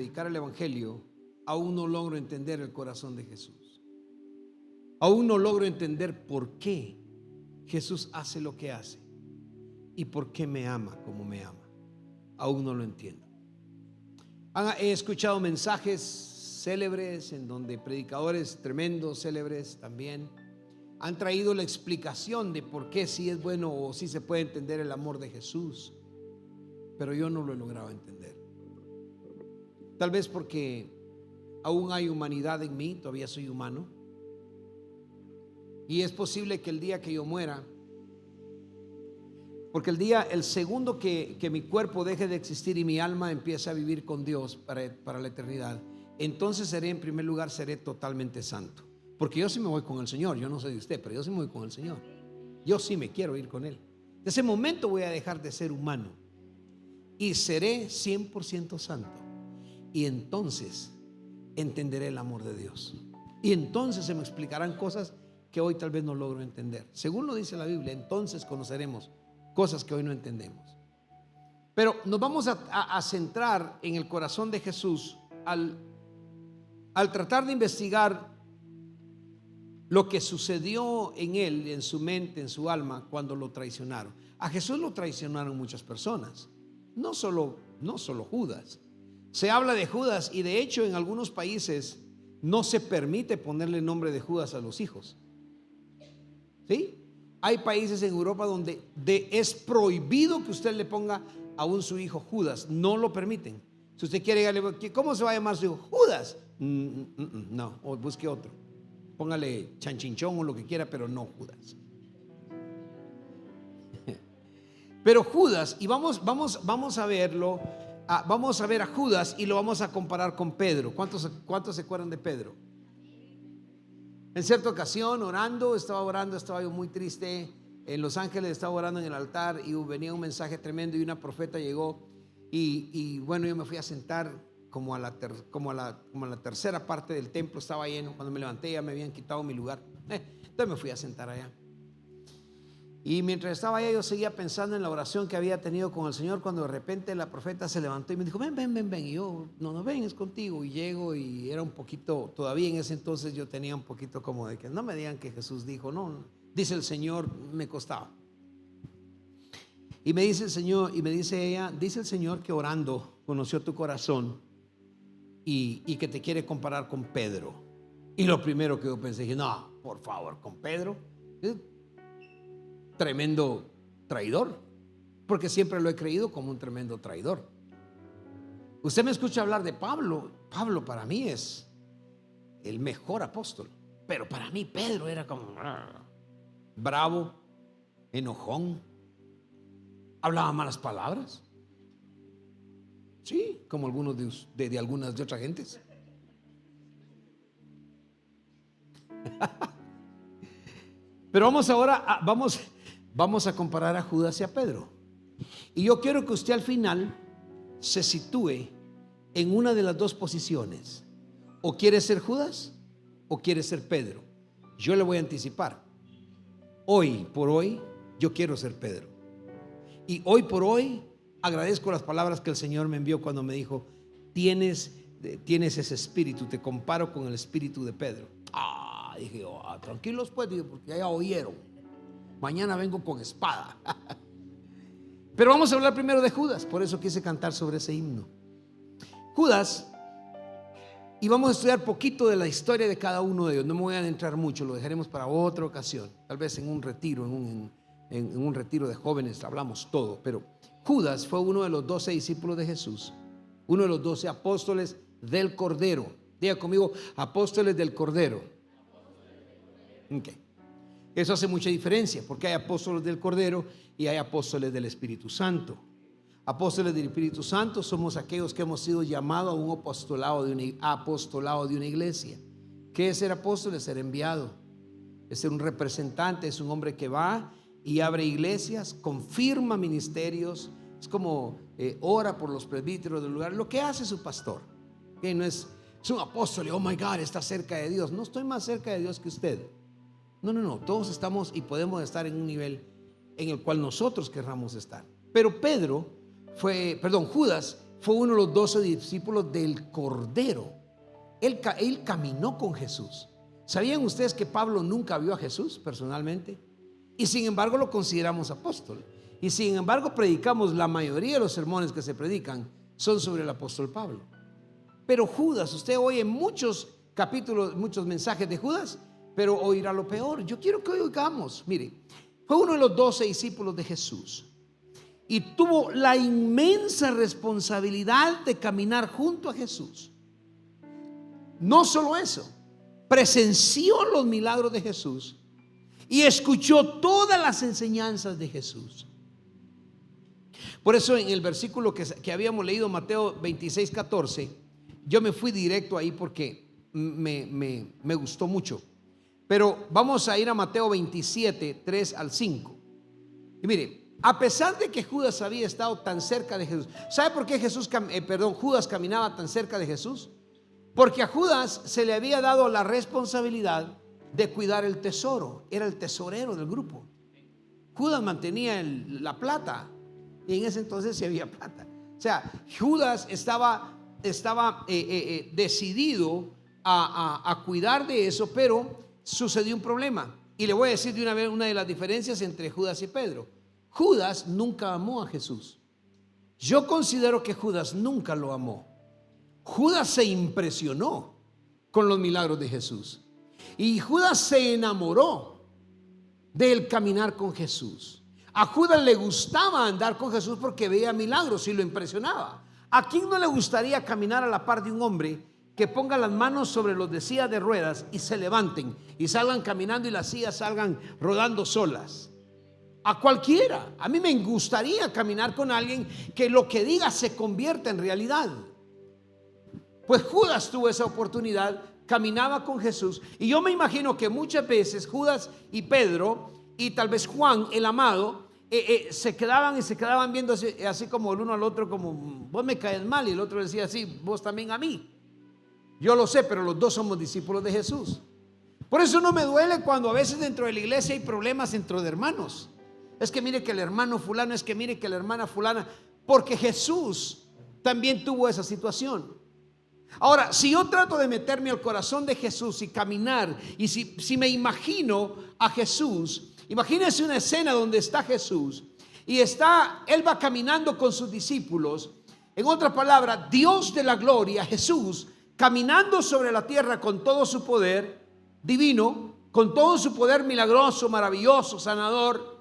predicar el evangelio, aún no logro entender el corazón de Jesús. Aún no logro entender por qué Jesús hace lo que hace y por qué me ama como me ama. Aún no lo entiendo. He escuchado mensajes célebres en donde predicadores tremendos, célebres también, han traído la explicación de por qué sí es bueno o sí se puede entender el amor de Jesús, pero yo no lo he logrado entender. Tal vez porque aún hay humanidad en mí, todavía soy humano, y es posible que el día que yo muera, porque el segundo que mi cuerpo deje de existir y mi alma empiece a vivir con Dios para la eternidad, entonces seré, en primer lugar, seré totalmente santo. Porque yo sí me voy con el Señor, yo no sé de usted, pero yo sí me voy con el Señor. Yo sí me quiero ir con Él. En ese momento voy a dejar de ser humano y seré 100% santo. Y entonces entenderé el amor de Dios. Y entonces se me explicarán cosas que hoy tal vez no logro entender. Según lo dice la Biblia, entonces conoceremos cosas que hoy no entendemos. Pero nos vamos a centrar en el corazón de Jesús al tratar de investigar lo que sucedió en él, en su mente, en su alma, cuando lo traicionaron. A Jesús lo traicionaron muchas personas, no solo Judas. Se habla de Judas y de hecho en algunos países no se permite ponerle nombre de Judas a los hijos. ¿Sí? Hay países en Europa donde es prohibido que usted le ponga aún su hijo Judas, no lo permiten. Si usted quiere, ¿cómo se va a llamar su hijo? Judas. No, o busque otro. Póngale Chanchinchón o lo que quiera, pero no Judas. Pero Judas, y vamos a verlo, vamos a ver a Judas y lo vamos a comparar con Pedro. ¿Cuántos se acuerdan de Pedro? En cierta ocasión, estaba yo muy triste. En Los Ángeles estaba orando en el altar y venía un mensaje tremendo y una profeta llegó y bueno, yo me fui a sentar como a la tercera parte del templo, estaba lleno. Cuando me levanté ya me habían quitado mi lugar, entonces me fui a sentar allá. Y mientras estaba allá yo seguía pensando en la oración que había tenido con el Señor, cuando de repente la profeta se levantó y me dijo: ven. Y yo: no ven, es contigo. Y llego y era un poquito, todavía en ese entonces yo tenía un poquito como de que no me digan que Jesús dijo, no, dice el Señor, me costaba. Y me dice el Señor, y me dice ella: dice el Señor que orando conoció tu corazón y que te quiere comparar con Pedro. Y lo primero que yo pensé, dije: no, por favor, con Pedro, tremendo traidor, porque siempre lo he creído como un tremendo traidor. Usted me escucha hablar de Pablo. Pablo para mí es el mejor apóstol, pero para mí Pedro era como bravo, enojón, hablaba malas palabras. Sí, como algunos de algunas de otras gentes. Pero vamos a comparar a Judas y a Pedro. Y yo quiero que usted al final se sitúe en una de las dos posiciones. O quiere ser Judas o quiere ser Pedro. Yo le voy a anticipar. Hoy por hoy yo quiero ser Pedro. Y hoy por hoy agradezco las palabras que el Señor me envió cuando me dijo: tienes ese espíritu, te comparo con el espíritu de Pedro. Dije yo: tranquilos pues, porque ya oyeron. Mañana vengo con espada. Pero vamos a hablar primero de Judas. Por eso quise cantar sobre ese himno. Judas, y vamos a estudiar poquito de la historia de cada uno de ellos. No me voy a adentrar mucho, lo dejaremos para otra ocasión. Tal vez en un retiro, en un retiro de jóvenes hablamos todo. Pero Judas fue uno de los 12 discípulos de Jesús, uno de los 12 apóstoles del Cordero. Diga conmigo: apóstoles del Cordero. Okay. Eso hace mucha diferencia, porque hay apóstoles del Cordero y hay apóstoles del Espíritu Santo. Apóstoles del Espíritu Santo somos aquellos que hemos sido llamados a un apostolado de una iglesia. ¿Qué es ser apóstol? Es ser enviado, es ser un representante, es un hombre que va y abre iglesias, confirma ministerios. Es como ora por los presbíteros del lugar, lo que hace su pastor. Que no es un apóstol y oh my God, está cerca de Dios. No estoy más cerca de Dios que usted. No, todos estamos y podemos estar en un nivel en el cual nosotros querramos estar. Pero Judas fue uno de los 12 discípulos del Cordero. Él caminó con Jesús. ¿Sabían ustedes que Pablo nunca vio a Jesús personalmente? Y sin embargo lo consideramos apóstol. Y sin embargo predicamos, la mayoría de los sermones que se predican son sobre el apóstol Pablo. Pero Judas, usted oye muchos capítulos, muchos mensajes de Judas, pero oirá lo peor. Yo quiero que oigamos, mire, fue uno de los 12 discípulos de Jesús y tuvo la inmensa responsabilidad de caminar junto a Jesús. No solo eso, presenció los milagros de Jesús y escuchó todas las enseñanzas de Jesús. Por eso en el versículo que habíamos leído, Mateo 26:14, yo me fui directo ahí porque me gustó mucho. Pero vamos a ir a Mateo 27, 3 al 5. Y mire, a pesar de que Judas había estado tan cerca de Jesús, ¿sabe por qué Judas caminaba tan cerca de Jesús? Porque a Judas se le había dado la responsabilidad de cuidar el tesoro. Era el tesorero del grupo. Judas mantenía la plata, y en ese entonces sí había plata. O sea, Judas estaba decidido a cuidar de eso, pero sucedió un problema. Y le voy a decir de una vez una de las diferencias entre Judas y Pedro. Judas nunca amó a Jesús. Yo considero que Judas nunca lo amó. Judas se impresionó con los milagros de Jesús. Y Judas se enamoró del caminar con Jesús. A Judas le gustaba andar con Jesús porque veía milagros y lo impresionaba. ¿A quién no le gustaría caminar a la par de un hombre que ponga las manos sobre los de silla de ruedas y se levanten y salgan caminando y las sillas salgan rodando solas? A cualquiera. A mí me gustaría caminar con alguien que lo que diga se convierta en realidad. Pues Judas tuvo esa oportunidad, caminaba con Jesús, y yo me imagino que muchas veces Judas y Pedro y tal vez Juan el amado se quedaban viendo así como el uno al otro, como vos me caes mal, y el otro decía así, vos también a mí. Yo lo sé, pero los dos somos discípulos de Jesús. Por eso no me duele cuando a veces dentro de la iglesia hay problemas entre hermanos. Es que mire que el hermano fulano, es que mire que la hermana fulana, porque Jesús también tuvo esa situación. Ahora, si yo trato de meterme al corazón de Jesús y caminar, y si me imagino a Jesús, imagínense una escena donde está Jesús y él va caminando con sus discípulos. En otra palabra, Dios de la gloria, Jesús, caminando sobre la tierra con todo su poder divino, con todo su poder milagroso, maravilloso, sanador,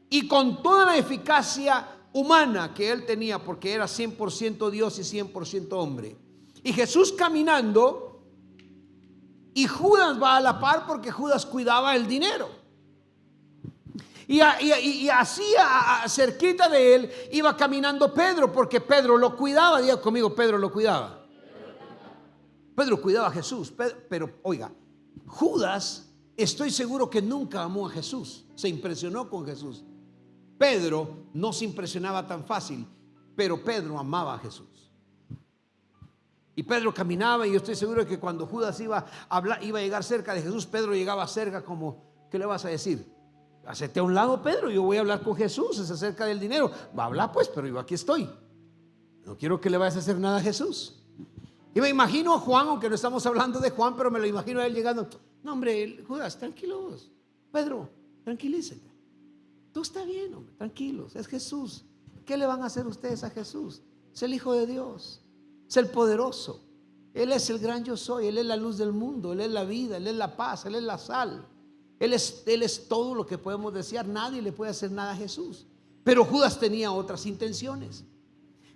y con toda la eficacia humana que él tenía, porque era 100% Dios y 100% hombre. Y Jesús caminando, y Judas va a la par porque Judas cuidaba el dinero. Y así cerquita de él iba caminando Pedro, porque Pedro lo cuidaba. Diga conmigo, Pedro lo cuidaba. Pedro cuidaba a Jesús. Pero oiga, Judas, estoy seguro que nunca amó a Jesús. Se impresionó con Jesús. Pedro no se impresionaba tan fácil, pero Pedro amaba a Jesús. Y Pedro caminaba, y yo estoy seguro de que cuando Judas iba a llegar cerca de Jesús, Pedro llegaba cerca como, ¿qué le vas a decir? Hacete a un lado, Pedro, yo voy a hablar con Jesús, es acerca del dinero. Va a hablar pues, pero yo aquí estoy. No quiero que le vayas a hacer nada a Jesús. Y me imagino a Juan, aunque no estamos hablando de Juan, pero me lo imagino a él llegando. No, hombre, Judas, tranquilos. Pedro, tranquilícete. Todo está bien, hombre, tranquilos. Es Jesús. ¿Qué le van a hacer ustedes a Jesús? Es el Hijo de Dios. Es el poderoso. Él es el gran yo soy. Él es la luz del mundo. Él es la vida. Él es la paz. Él es la sal. Él es todo lo que podemos desear. Nadie le puede hacer nada a Jesús. Pero Judas tenía otras intenciones.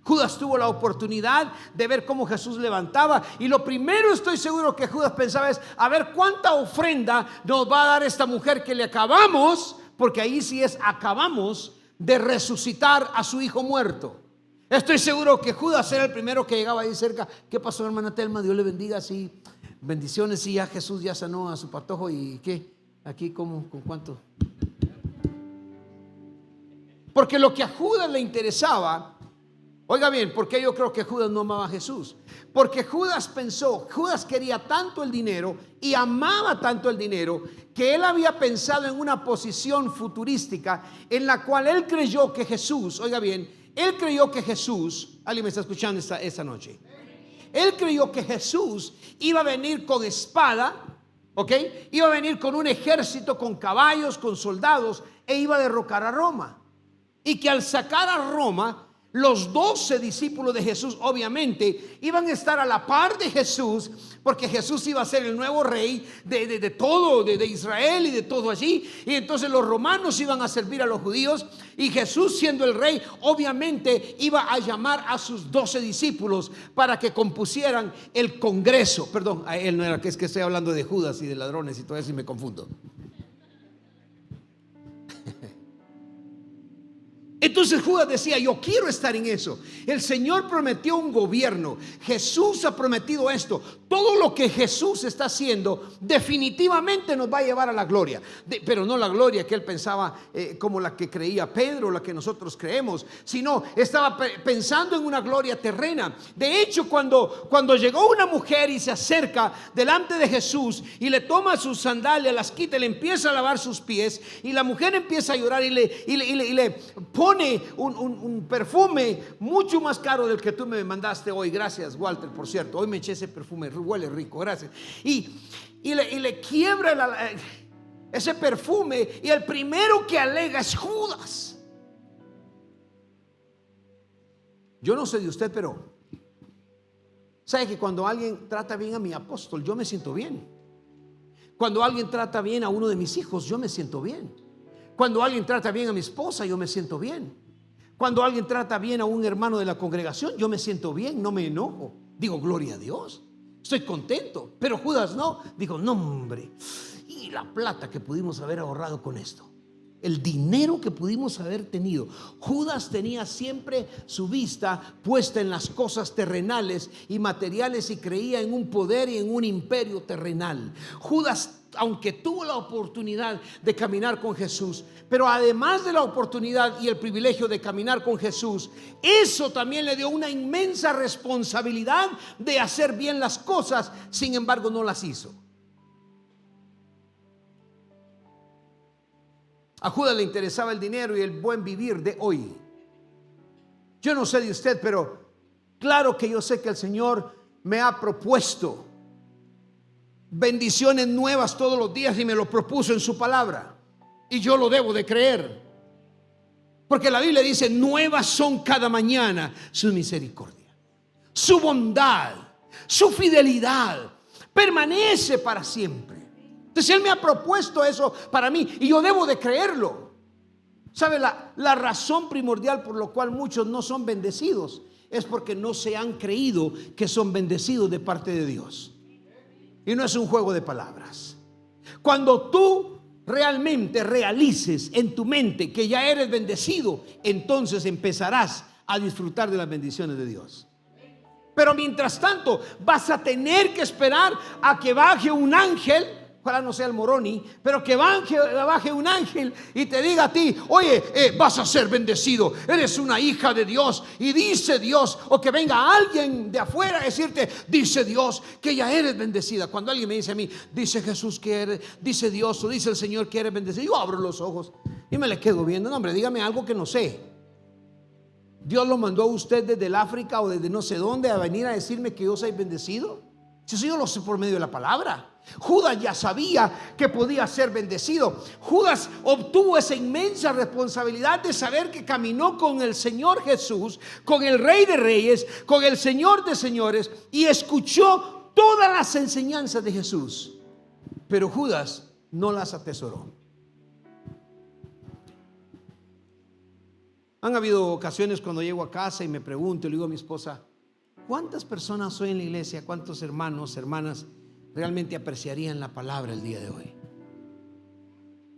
Judas tuvo la oportunidad de ver cómo Jesús levantaba, y lo primero estoy seguro que Judas pensaba es: a ver cuánta ofrenda nos va a dar esta mujer que le acabamos, porque ahí sí es acabamos de resucitar a su hijo muerto. Estoy seguro que Judas era el primero que llegaba ahí cerca. ¿Qué pasó, hermana Telma? Dios le bendiga. Sí, bendiciones. Sí, ya Jesús ya sanó a su patojo. ¿Y qué? Aquí, ¿cómo? ¿Con cuánto? Porque lo que a Judas le interesaba, oiga bien, ¿por qué yo creo que Judas no amaba a Jesús? Porque Judas quería tanto el dinero y amaba tanto el dinero, que él había pensado en una posición futurística en la cual él creyó que Jesús, oiga bien, Él creyó que Jesús, ¿alguien me está escuchando esta noche? Él creyó que Jesús iba a venir con espada, ¿ok? Iba a venir con un ejército, con caballos, con soldados, e iba a derrocar a Roma. Y que al sacar a Roma, los 12 discípulos de Jesús obviamente iban a estar a la par de Jesús, porque Jesús iba a ser el nuevo rey de todo, de Israel y de todo allí. Y entonces los romanos iban a servir a los judíos, y Jesús, siendo el rey, obviamente iba a llamar a sus 12 discípulos para que compusieran el congreso. Perdón, a él no era, que es que estoy hablando de Judas y de ladrones y todo eso y me confundo. Entonces Judas decía: yo quiero estar en eso. El Señor prometió un gobierno. Jesús ha prometido esto. Todo lo que Jesús está haciendo definitivamente nos va a llevar a la gloria, pero no la gloria que él pensaba como la que creía Pedro, la que nosotros creemos, sino estaba pensando en una gloria terrena. De hecho, cuando llegó una mujer y se acerca delante de Jesús y le toma sus sandalias, las quita, le empieza a lavar sus pies, y la mujer empieza a llorar y le pone un perfume mucho más caro del que tú me mandaste hoy. Gracias, Walter, por cierto. Hoy me eché ese perfume, huele rico, gracias. Y le quiebra ese perfume, y el primero que alega es Judas. Yo no sé de usted, pero sabe que cuando alguien trata bien a mi apóstol, yo me siento bien. Cuando alguien trata bien a uno de mis hijos, yo me siento bien. Cuando alguien trata bien a mi esposa, yo me siento bien. Cuando alguien trata bien a un hermano de la congregación, yo me siento bien, no me enojo. Digo, gloria a Dios, estoy contento. Pero Judas no, digo, no hombre, y la plata que pudimos haber ahorrado con esto, el dinero que pudimos haber tenido. Judas tenía siempre su vista puesta en las cosas terrenales y materiales, y creía en un poder y en un imperio terrenal. Judas, aunque tuvo la oportunidad de caminar con Jesús, pero además de la oportunidad y el privilegio de caminar con Jesús, eso también le dio una inmensa responsabilidad de hacer bien las cosas. Sin embargo, no las hizo. A Judas le interesaba el dinero y el buen vivir de hoy. Yo no sé de usted, pero claro que yo sé que el Señor me ha propuesto bendiciones nuevas todos los días, y me lo propuso en su palabra, y yo lo debo de creer, porque la Biblia dice: nuevas son cada mañana su misericordia, su bondad, su fidelidad permanece para siempre. Entonces Él me ha propuesto eso para mí, y yo debo de creerlo. ¿Sabe? La razón primordial por la cual muchos no son bendecidos es porque no se han creído que son bendecidos de parte de Dios. Y no es un juego de palabras. Cuando tú realmente realices en tu mente que ya eres bendecido, entonces empezarás a disfrutar de las bendiciones de Dios. Pero mientras tanto vas a tener que esperar a que baje un ángel. Ojalá no sea el Moroni, pero que baje un ángel y te diga a ti: oye, vas a ser bendecido, eres una hija de Dios, y dice Dios. O que venga alguien de afuera a decirte: dice Dios que ya eres bendecida. Cuando alguien me dice a mí: dice Jesús que eres, dice Dios o dice el Señor que eres bendecida, yo abro los ojos y me le quedo viendo. No, hombre, dígame algo que no sé. Dios lo mandó a usted desde el África o desde no sé dónde a venir a decirme que yo soy bendecido. Si eso yo lo sé por medio de la palabra. Judas ya sabía que podía ser bendecido. Judas obtuvo esa inmensa responsabilidad de saber que caminó con el Señor Jesús, con el Rey de Reyes, con el Señor de Señores, y escuchó todas las enseñanzas de Jesús. Pero Judas no las atesoró. Han habido ocasiones cuando llego a casa y me pregunto, le digo a mi esposa: ¿cuántas personas hoy en la iglesia, cuántos hermanos, hermanas realmente apreciarían la palabra el día de hoy?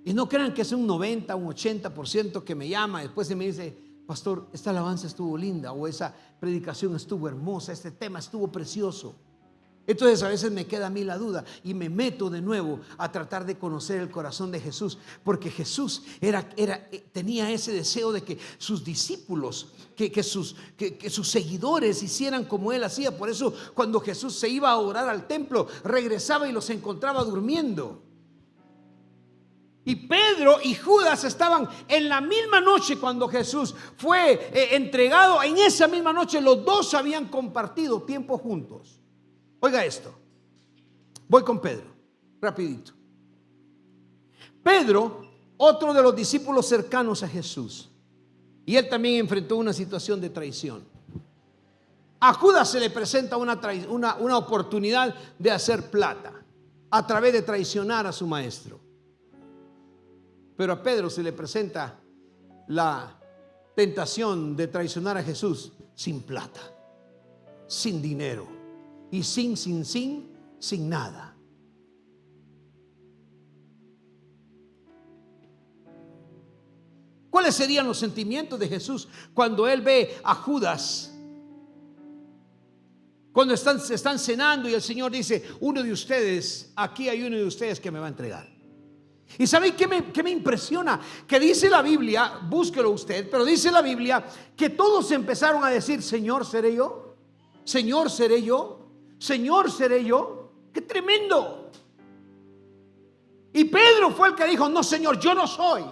Y no crean que es un 90, un 80% que me llama después y me dice: pastor, esta alabanza estuvo linda, o esa predicación estuvo hermosa, este tema estuvo precioso. Entonces a veces me queda a mí la duda y me meto de nuevo a tratar de conocer el corazón de Jesús, porque Jesús tenía ese deseo de que sus discípulos, que sus seguidores hicieran como Él hacía. Por eso cuando Jesús se iba a orar al templo, regresaba y los encontraba durmiendo. Y Pedro y Judas estaban en la misma noche cuando Jesús fue entregado. En esa misma noche los dos habían compartido tiempo juntos. Oiga esto. Voy con Pedro, rapidito. Pedro, otro de los discípulos cercanos a Jesús, y él también enfrentó una situación de traición. A Judas se le presenta una oportunidad de hacer plata a través de traicionar a su maestro. Pero a Pedro se le presenta la tentación de traicionar a Jesús sin plata, sin dinero y sin nada. ¿Cuáles serían los sentimientos de Jesús cuando él ve a Judas? Cuando están cenando y el Señor dice: uno de ustedes, aquí hay uno de ustedes que me va a entregar. ¿Y sabe qué me impresiona? Que dice la Biblia, búsquelo usted, pero dice la Biblia que todos empezaron a decir: Señor, ¿seré yo? Señor, ¿seré yo? Señor, ¿seré yo? ¡Qué tremendo! Y Pedro fue el que dijo: no, Señor, yo no soy.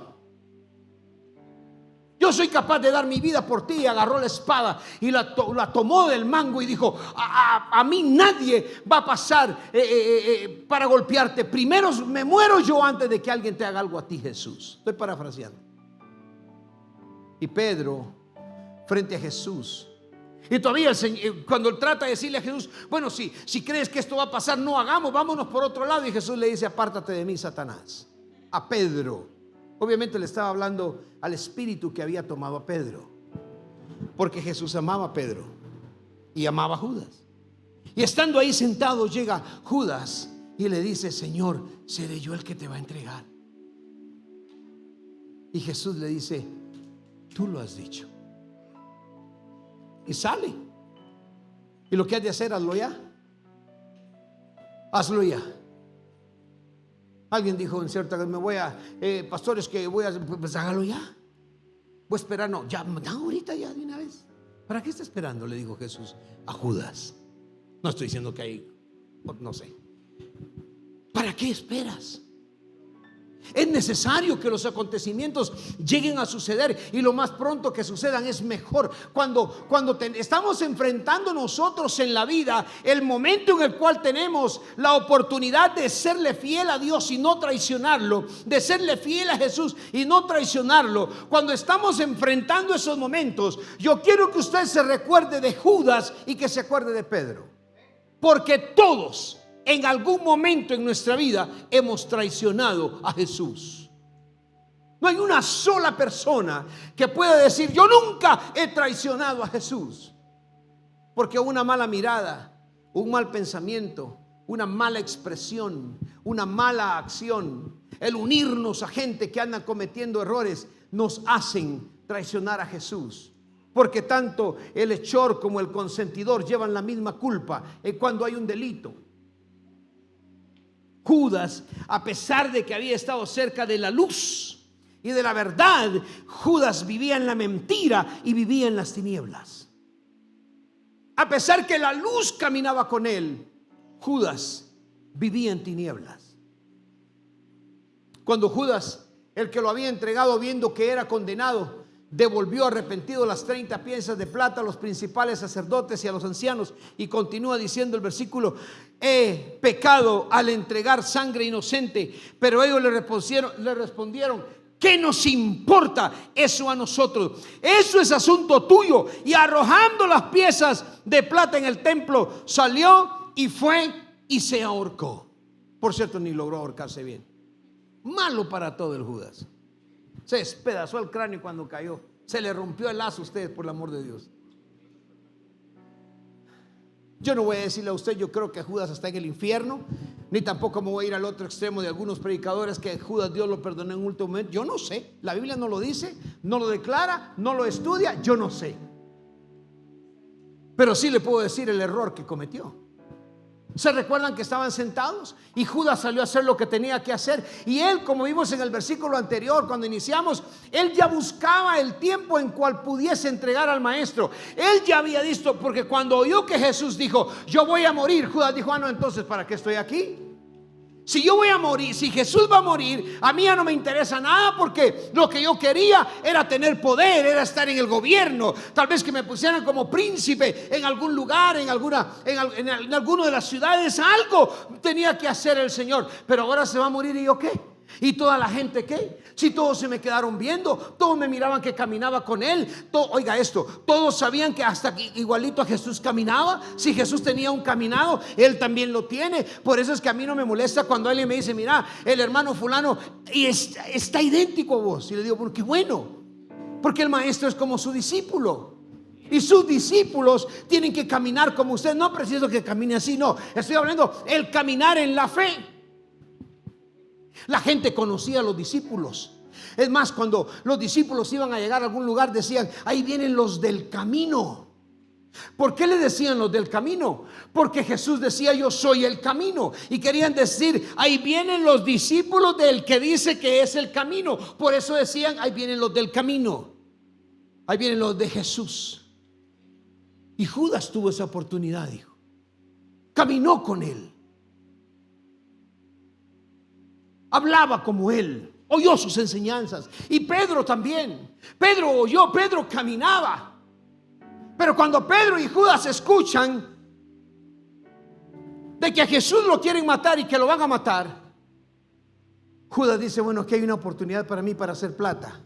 Yo soy capaz de dar mi vida por ti. Y agarró la espada y la tomó del mango y dijo: a mí nadie va a pasar para golpearte. Primero me muero yo antes de que alguien te haga algo a ti, Jesús. Estoy parafraseando. Y Pedro, frente a Jesús, y todavía el Señor, cuando él trata de decirle a Jesús: bueno, si crees que esto va a pasar, no hagamos, vámonos por otro lado. Y Jesús le dice: apártate de mí, Satanás. A Pedro. Obviamente le estaba hablando al espíritu que había tomado a Pedro, porque Jesús amaba a Pedro y amaba a Judas. Y estando ahí sentado, llega Judas y le dice: Señor, ¿seré yo el que te va a entregar? Y Jesús le dice: tú lo has dicho. Y sale. Y lo que has de hacer, hazlo ya. Hazlo ya. Alguien dijo en cierta vez: me voy a, pastores, que voy a, pues hágalo ya. Voy a esperar, no, ya, ahorita ya de una vez. ¿Para qué está esperando?, le dijo Jesús a Judas. No estoy diciendo que hay, no sé. ¿Para qué esperas? Es necesario que los acontecimientos lleguen a suceder, y lo más pronto que sucedan es mejor. Cuando estamos enfrentando nosotros en la vida el momento en el cual tenemos la oportunidad de serle fiel a Dios y no traicionarlo, de serle fiel a Jesús y no traicionarlo, cuando estamos enfrentando esos momentos, yo quiero que usted se recuerde de Judas y que se acuerde de Pedro, porque todos en algún momento en nuestra vida hemos traicionado a Jesús. No hay una sola persona que pueda decir: yo nunca he traicionado a Jesús. Porque una mala mirada, un mal pensamiento, una mala expresión, una mala acción, el unirnos a gente que anda cometiendo errores, nos hacen traicionar a Jesús. Porque tanto el hechor como el consentidor llevan la misma culpa cuando hay un delito. Judas, a pesar de que había estado cerca de la luz y de la verdad, Judas vivía en la mentira y vivía en las tinieblas. A pesar que la luz caminaba con él, Judas vivía en tinieblas. Cuando Judas, el que lo había entregado, viendo que era condenado, devolvió arrepentido las 30 piezas de plata a los principales sacerdotes y a los ancianos, y continúa diciendo el versículo: he pecado al entregar sangre inocente. Pero ellos le respondieron: ¿qué nos importa eso a nosotros? Eso es asunto tuyo. Y arrojando las piezas de plata en el templo, salió y fue y se ahorcó. Por cierto, ni logró ahorcarse bien. Malo para todo el Judas. Se despedazó el cráneo cuando cayó. Se le rompió el lazo a ustedes, por el amor de Dios. Yo no voy a decirle a usted: yo creo que Judas está en el infierno, ni tampoco me voy a ir al otro extremo de algunos predicadores que Judas Dios lo perdonó en último momento. Yo no sé, la Biblia no lo dice, no lo declara, no lo estudia, yo no sé. Pero sí le puedo decir el error que cometió. ¿Se recuerdan que estaban sentados? Y Judas salió a hacer lo que tenía que hacer. Y él, como vimos en el versículo anterior, cuando iniciamos, él ya buscaba el tiempo en cual pudiese entregar al maestro. Él ya había visto, porque cuando oyó que Jesús dijo: yo voy a morir, Judas dijo: no, entonces ¿para qué estoy aquí? Si yo voy a morir, si Jesús va a morir, a mí ya no me interesa nada, porque lo que yo quería era tener poder, era estar en el gobierno, tal vez que me pusieran como príncipe en algún lugar, en alguna de las ciudades. Algo tenía que hacer el Señor. Pero ahora se va a morir, ¿y yo qué? ¿Y toda la gente qué? Si todos se me quedaron viendo, todos me miraban que caminaba con él. Oiga esto, todos sabían que hasta igualito a Jesús caminaba. Si Jesús tenía un caminado, él también lo tiene. Por eso es que a mí no me molesta cuando alguien me dice: mira, el hermano fulano y está idéntico a vos. Y le digo: ¿por qué? Bueno, porque el maestro es como su discípulo, y sus discípulos tienen que caminar como usted. No preciso que camine así, no, estoy hablando el caminar en la fe. La gente conocía a los discípulos. Es más, cuando los discípulos iban a llegar a algún lugar, decían: ahí vienen los del camino. ¿Por qué le decían los del camino? Porque Jesús decía: yo soy el camino. Y querían decir: ahí vienen los discípulos del que dice que es el camino. Por eso decían: ahí vienen los del camino, ahí vienen los de Jesús. Y Judas tuvo esa oportunidad, dijo. Caminó con él, hablaba como él, oyó sus enseñanzas. Y Pedro también. Pedro oyó, Pedro caminaba. Pero cuando Pedro y Judas escuchan de que a Jesús lo quieren matar y que lo van a matar, Judas dice: bueno, aquí hay una oportunidad para mí para hacer plata.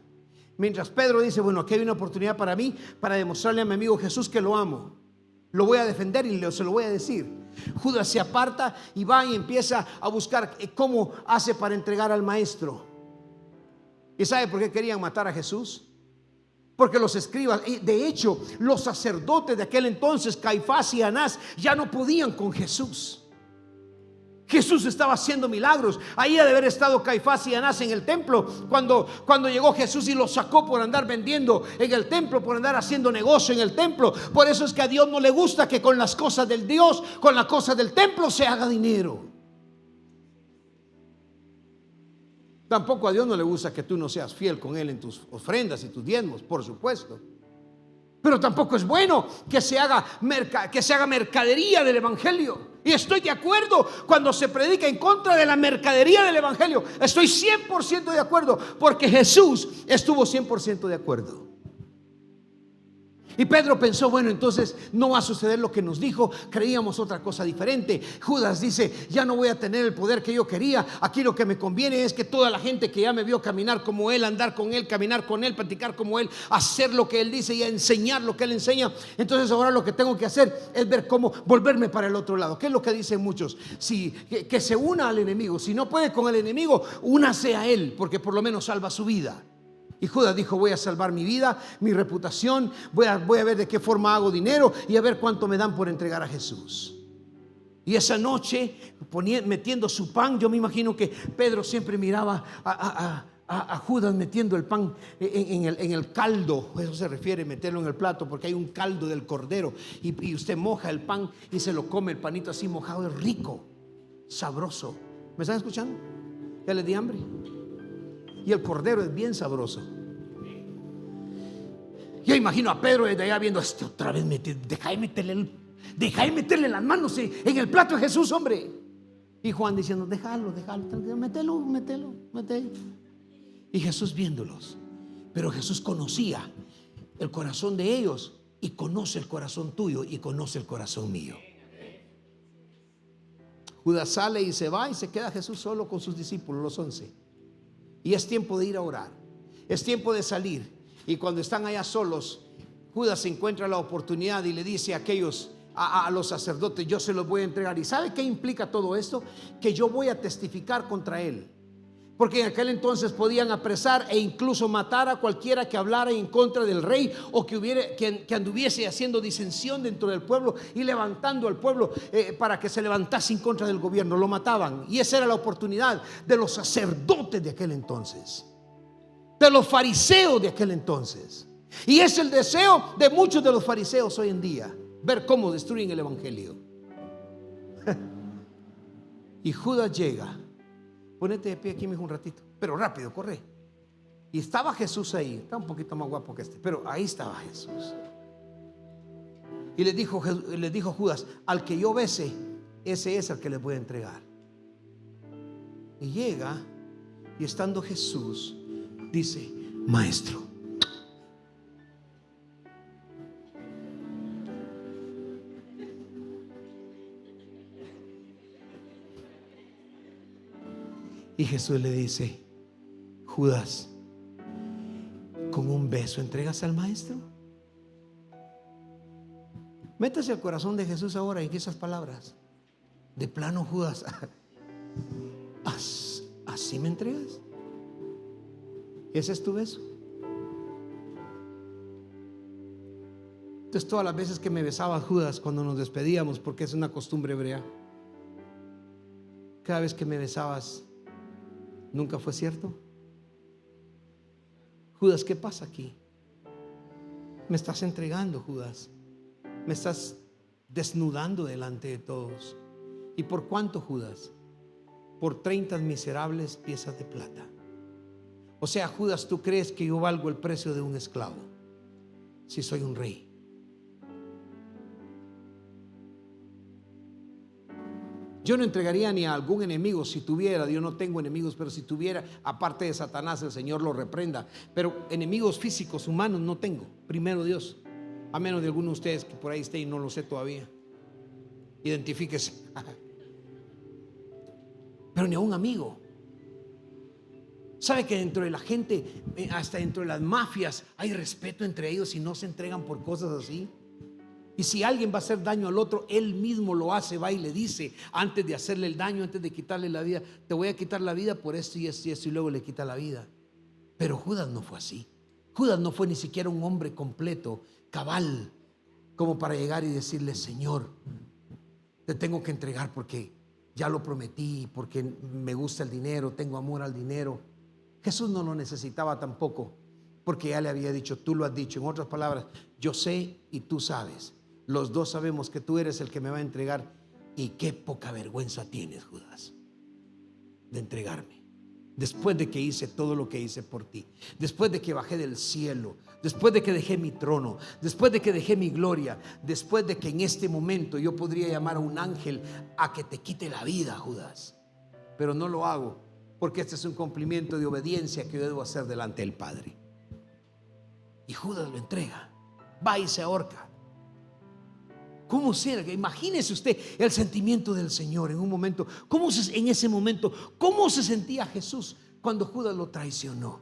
Mientras Pedro dice: bueno, aquí hay una oportunidad para mí para demostrarle a mi amigo Jesús que lo amo. Lo voy a defender y se lo voy a decir. Judas se aparta y va y empieza a buscar cómo hace para entregar al maestro. ¿Y sabe por qué querían matar a Jesús? Porque los escribas, de hecho, los sacerdotes de aquel entonces, Caifás y Anás, ya no podían con Jesús. Jesús estaba haciendo milagros. Ahí ha de haber estado Caifás y Anás en el templo cuando llegó Jesús y los sacó por andar vendiendo en el templo, por andar haciendo negocio en el templo. Por eso es que a Dios no le gusta que con las cosas del Dios, con las cosas del templo, se haga dinero. Tampoco a Dios no le gusta que tú no seas fiel con Él en tus ofrendas y tus diezmos, por supuesto. Pero tampoco es bueno que se haga mercadería del evangelio. Y estoy de acuerdo cuando se predica en contra de la mercadería del evangelio. Estoy 100% de acuerdo, porque Jesús estuvo 100% de acuerdo. Y Pedro pensó: bueno, entonces no va a suceder lo que nos dijo. Creíamos otra cosa diferente. Judas dice: ya no voy a tener el poder que yo quería. Aquí lo que me conviene es que toda la gente que ya me vio caminar como él, andar con él, caminar con él, platicar como él, hacer lo que él dice y a enseñar lo que él enseña. Entonces ahora lo que tengo que hacer es ver cómo volverme para el otro lado. ¿Qué es lo que dicen muchos? Que se una al enemigo. Si no puede con el enemigo, únase a él, porque por lo menos salva su vida. Y Judas dijo: voy a salvar mi vida, mi reputación, voy a ver de qué forma hago dinero y a ver cuánto me dan por entregar a Jesús. Y esa noche, metiendo su pan, yo me imagino que Pedro siempre miraba a Judas metiendo el pan en el caldo. Eso se refiere, meterlo en el plato, porque hay un caldo del cordero y usted moja el pan y se lo come. El panito así mojado es rico, sabroso. ¿Me están escuchando? ¿Ya les di hambre? Y el cordero es bien sabroso. Yo imagino a Pedro desde allá viendo: otra vez deja de meterle las manos en el plato de Jesús, hombre. Y Juan diciendo: déjalo, mételo. Y Jesús viéndolos. Pero Jesús conocía el corazón de ellos, y conoce el corazón tuyo y conoce el corazón mío. Judas sale y se va, y se queda Jesús solo con sus discípulos, los 11. Y es tiempo de ir a orar, es tiempo de salir. Y cuando están allá solos, Judas encuentra la oportunidad y le dice a aquellos, a los sacerdotes: yo se los voy a entregar. ¿Y sabe qué implica todo esto? Que yo voy a testificar contra él. Porque en aquel entonces podían apresar e incluso matar a cualquiera que hablara en contra del rey, o que anduviese haciendo disensión dentro del pueblo y levantando al pueblo para que se levantase en contra del gobierno. Lo mataban. Y esa era la oportunidad de los sacerdotes de aquel entonces, de los fariseos de aquel entonces. Y es el deseo de muchos de los fariseos hoy en día, ver cómo destruyen el evangelio. Y Judas llega. Ponete de pie aquí, mijo, un ratito, pero rápido, corre. Y estaba Jesús ahí. Está un poquito más guapo que este, pero ahí estaba Jesús. Y les dijo Judas: al que yo bese, ese es el que les voy a entregar. Y llega, y estando Jesús, dice: Maestro. Y Jesús le dice: Judas, ¿con un beso entregas al maestro? Métase al corazón de Jesús ahora en esas palabras. De plano, Judas, ¿así me entregas? ¿Ese es tu beso? Entonces, todas las veces que me besaba Judas cuando nos despedíamos, porque es una costumbre hebrea, cada vez que me besabas, ¿nunca fue cierto? Judas, ¿qué pasa aquí? Me estás entregando, Judas. Me estás desnudando delante de todos. ¿Y por cuánto, Judas? Por 30 miserables piezas de plata. O sea, Judas, ¿tú crees que yo valgo el precio de un esclavo? Si soy un rey. Yo no entregaría ni a algún enemigo si tuviera. Yo no tengo enemigos, pero si tuviera, aparte de Satanás, el Señor lo reprenda. Pero enemigos físicos, humanos, no tengo. Primero Dios. A menos de alguno de ustedes que por ahí esté y no lo sé todavía. Identifíquese. Pero ni a un amigo. ¿Sabe que dentro de la gente, hasta dentro de las mafias, hay respeto entre ellos y no se entregan por cosas así? Y si alguien va a hacer daño al otro, él mismo lo hace, va y le dice, antes de hacerle el daño, antes de quitarle la vida: te voy a quitar la vida por esto y esto y esto, y luego le quita la vida. Pero Judas no fue así. Judas no fue ni siquiera un hombre completo, cabal, como para llegar y decirle: Señor, te tengo que entregar porque ya lo prometí, porque me gusta el dinero, tengo amor al dinero. Jesús no lo necesitaba tampoco, porque ya le había dicho: tú lo has dicho. En otras palabras, yo sé y tú sabes. Los dos sabemos que tú eres el que me va a entregar. Y qué poca vergüenza tienes, Judas, de entregarme. Después de que hice todo lo que hice por ti, después de que bajé del cielo, después de que dejé mi trono, después de que dejé mi gloria, después de que en este momento yo podría llamar a un ángel a que te quite la vida, Judas. Pero no lo hago, porque este es un cumplimiento de obediencia que yo debo hacer delante del Padre. Y Judas lo entrega, va y se ahorca. ¿Cómo será? Imagínese usted el sentimiento del Señor en un momento. En ese momento, ¿cómo se sentía Jesús cuando Judas lo traicionó?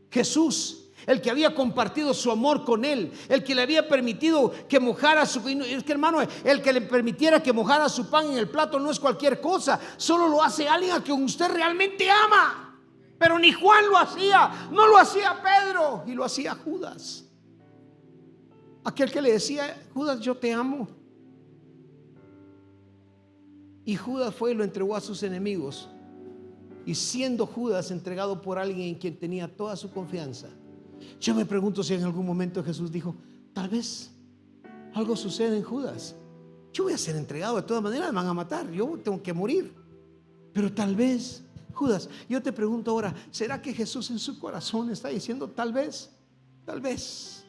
Jesús, el que había compartido su amor con él, el que le había permitido que mojara su... Es que, hermano, el que le permitiera que mojara su pan en el plato no es cualquier cosa. Solo lo hace alguien a quien usted realmente ama. Pero ni Juan lo hacía, no lo hacía Pedro, y lo hacía Judas. Aquel que le decía: Judas, yo te amo. Y Judas fue y lo entregó a sus enemigos. Y siendo Judas entregado por alguien en quien tenía toda su confianza, yo me pregunto si en algún momento Jesús dijo: tal vez algo sucede en Judas. Yo voy a ser entregado de todas maneras, me van a matar, yo tengo que morir. Pero tal vez, Judas, yo te pregunto ahora, ¿será que Jesús en su corazón está diciendo tal vez? Tal vez.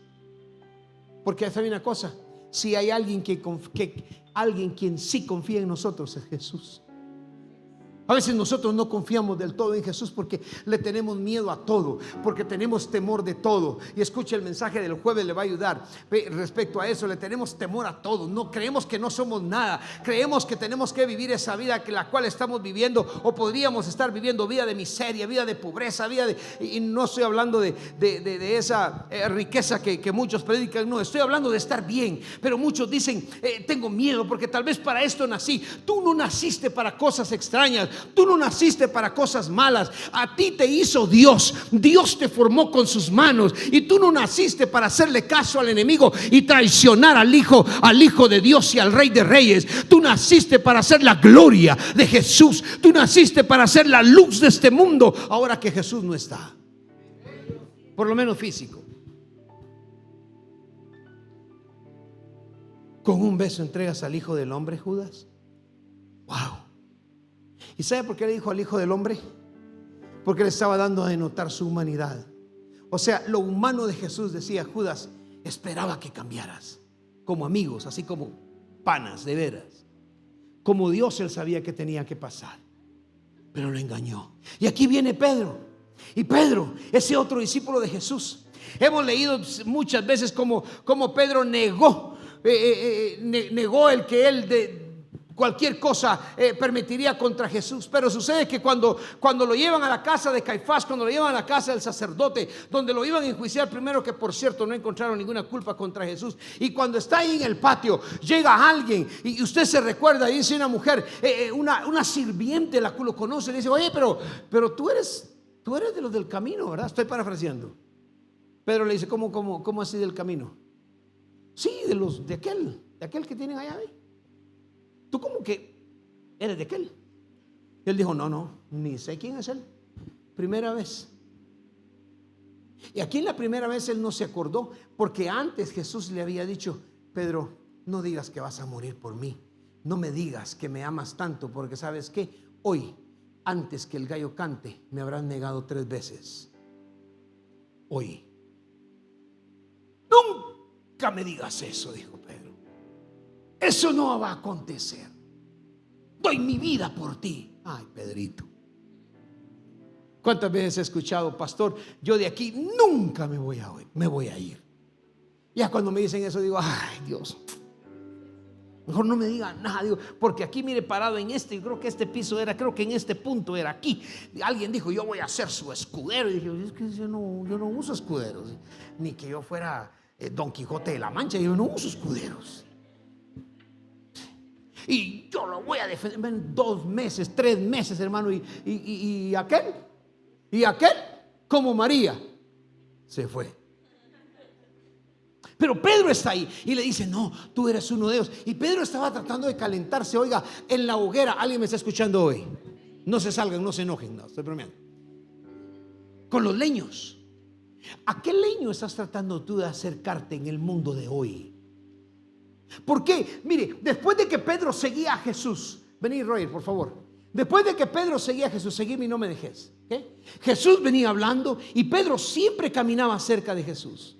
Porque sabe una cosa: si hay alguien quien sí confía en nosotros, es Jesús. A veces nosotros no confiamos del todo en Jesús porque le tenemos miedo a todo, porque tenemos temor de todo. Y escuche el mensaje del jueves, le va a ayudar respecto a eso. Le tenemos temor a todo, no creemos que no somos nada, creemos que tenemos que vivir esa vida que la cual estamos viviendo, o podríamos estar viviendo vida de miseria, vida de pobreza, y no estoy hablando de esa riqueza que muchos predican, no, estoy hablando de estar bien. Pero muchos dicen: tengo miedo porque tal vez para esto nací. Tú no naciste para cosas extrañas, tú no naciste para cosas malas. A ti te hizo Dios, Dios te formó con sus manos, y tú no naciste para hacerle caso al enemigo y traicionar al hijo de Dios y al Rey de Reyes. Tú naciste para hacer la gloria de Jesús. Tú naciste para hacer la luz de este mundo ahora que Jesús no está, por lo menos físico. ¿Con un beso entregas al Hijo del Hombre, Judas? Wow. ¿Y sabe por qué le dijo al Hijo del Hombre? Porque le estaba dando a denotar su humanidad. O sea, lo humano de Jesús, decía Judas, esperaba que cambiaras como amigos, así como panas de veras. Como Dios, él sabía que tenía que pasar. pero lo engañó. Y aquí viene Pedro. Y Pedro, ese otro discípulo de Jesús. Hemos leído muchas veces como Pedro negó el que él de cualquier cosa permitiría contra Jesús. Pero sucede que cuando lo llevan a la casa de Caifás, cuando lo llevan a la casa del sacerdote, donde lo iban a enjuiciar primero, que por cierto no encontraron ninguna culpa contra Jesús, y cuando está ahí en el patio, llega alguien, y usted se recuerda, y dice una mujer, una sirviente, la lo conoce, le dice: oye, pero tú eres de los del camino, ¿verdad? Estoy parafraseando. Pedro le dice: ¿Cómo así del camino? Sí, de aquel que tienen allá. ¿Tú cómo que eres de aquel? Él dijo: no, ni sé quién es él. Primera vez. Y aquí en la primera vez él no se acordó, porque antes Jesús le había dicho: Pedro, no digas que vas a morir por mí. No me digas que me amas tanto, porque ¿sabes qué? Hoy, antes que el gallo cante, me habrás negado 3 veces. Hoy. Nunca me digas eso, dijo Pedro. Eso no va a acontecer. Doy mi vida por ti. Ay, Pedrito. ¿Cuántas veces he escuchado: pastor, yo de aquí nunca me voy a ir? Ya cuando me dicen eso digo: ay, Dios, mejor no me digan nada, digo, porque aquí mire, parado en yo creo que este piso era, creo que en este punto era aquí. Alguien dijo: yo voy a ser su escudero. Y dije: es que yo no uso escuderos, ni que yo fuera Don Quijote de la Mancha. Yo no uso escuderos. Y yo lo voy a defender 2 meses, 3 meses, hermano. Y aquel, como María, se fue. Pero Pedro está ahí y le dice: no, tú eres uno de ellos. Y Pedro estaba tratando de calentarse, oiga, en la hoguera. ¿Alguien me está escuchando hoy? No se salgan, no se enojen, no, estoy bromeando. Con los leños. ¿A qué leño estás tratando tú de acercarte en el mundo de hoy? ¿Por qué? Mire, después de que Pedro seguía a Jesús, vení, Roger, por favor. Después de que Pedro seguía a Jesús, seguime y no me dejes, ¿okay? Jesús venía hablando y Pedro siempre caminaba cerca de Jesús.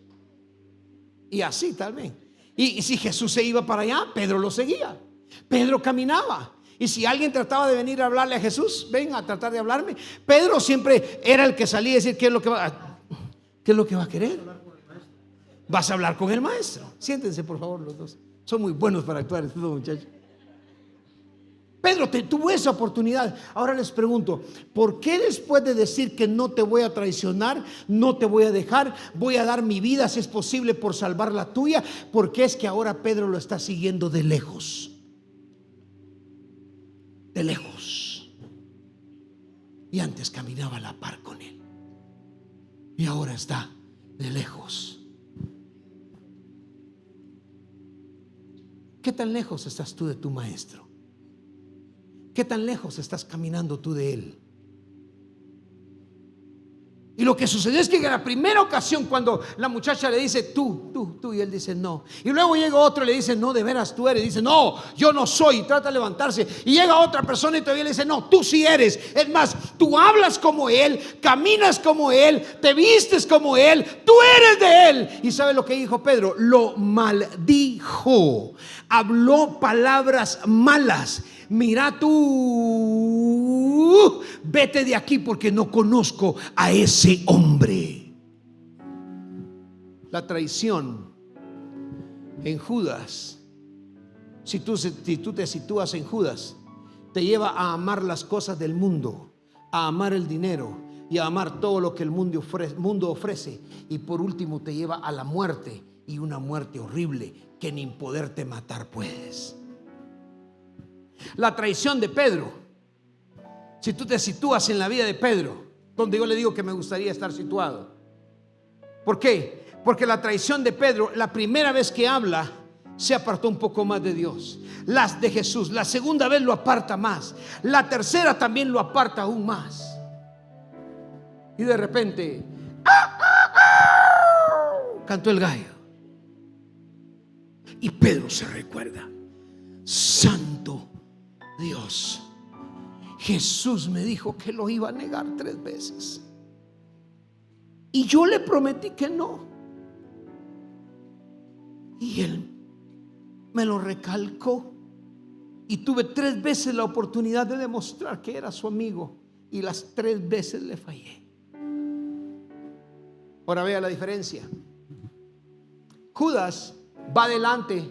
Y así tal vez. Y si Jesús se iba para allá, Pedro lo seguía. Pedro caminaba. Y si alguien trataba de venir a hablarle a Jesús: ven a tratar de hablarme, Pedro siempre era el que salía a decir: ¿qué es lo que va a querer? Vas a hablar con el maestro. Siéntense, por favor, los dos. Son muy buenos para actuar estos dos muchachos. Pedro tuvo esa oportunidad. Ahora les pregunto: ¿por qué después de decir que no te voy a traicionar, no te voy a dejar, voy a dar mi vida si es posible por salvar la tuya? ¿Por qué es que ahora Pedro lo está siguiendo de lejos? De lejos. Y antes caminaba a la par con él, y ahora está de lejos. ¿Qué tan lejos estás tú de tu maestro? ¿Qué tan lejos estás caminando tú de él? Y lo que sucedió es que en la primera ocasión, cuando la muchacha le dice: tú, y él dice: no. Y luego llega otro y le dice: no, de veras tú eres. Y dice: no, yo no soy. Y trata de levantarse. Y llega otra persona y todavía le dice: no, tú sí eres. Es más, tú hablas como él, caminas como él, te vistes como él, tú eres de él. ¿Y sabe lo que dijo Pedro? Lo maldijo. Habló palabras malas. Mira tú, vete de aquí porque no conozco a ese hombre. La traición en Judas, si tú te sitúas en Judas, te lleva a amar las cosas del mundo, a amar el dinero y a amar todo lo que el mundo ofrece. Y por último te lleva a la muerte, y una muerte horrible que ni poderte matar puedes. La traición de Pedro, si tú te sitúas en la vida de Pedro, donde yo le digo que me gustaría estar situado. ¿Por qué? Porque la traición de Pedro, la primera vez que habla, se apartó un poco más de Dios, las de Jesús. La segunda vez lo aparta más. La tercera también lo aparta aún más. Y de repente cantó el gallo. Y Pedro se recuerda: santo Dios, Jesús me dijo que lo iba a negar 3 veces. Y yo le prometí que no. Y él me lo recalcó. Y tuve 3 veces la oportunidad de demostrar que era su amigo. y las 3 veces le fallé. Ahora vea la diferencia. Judas va delante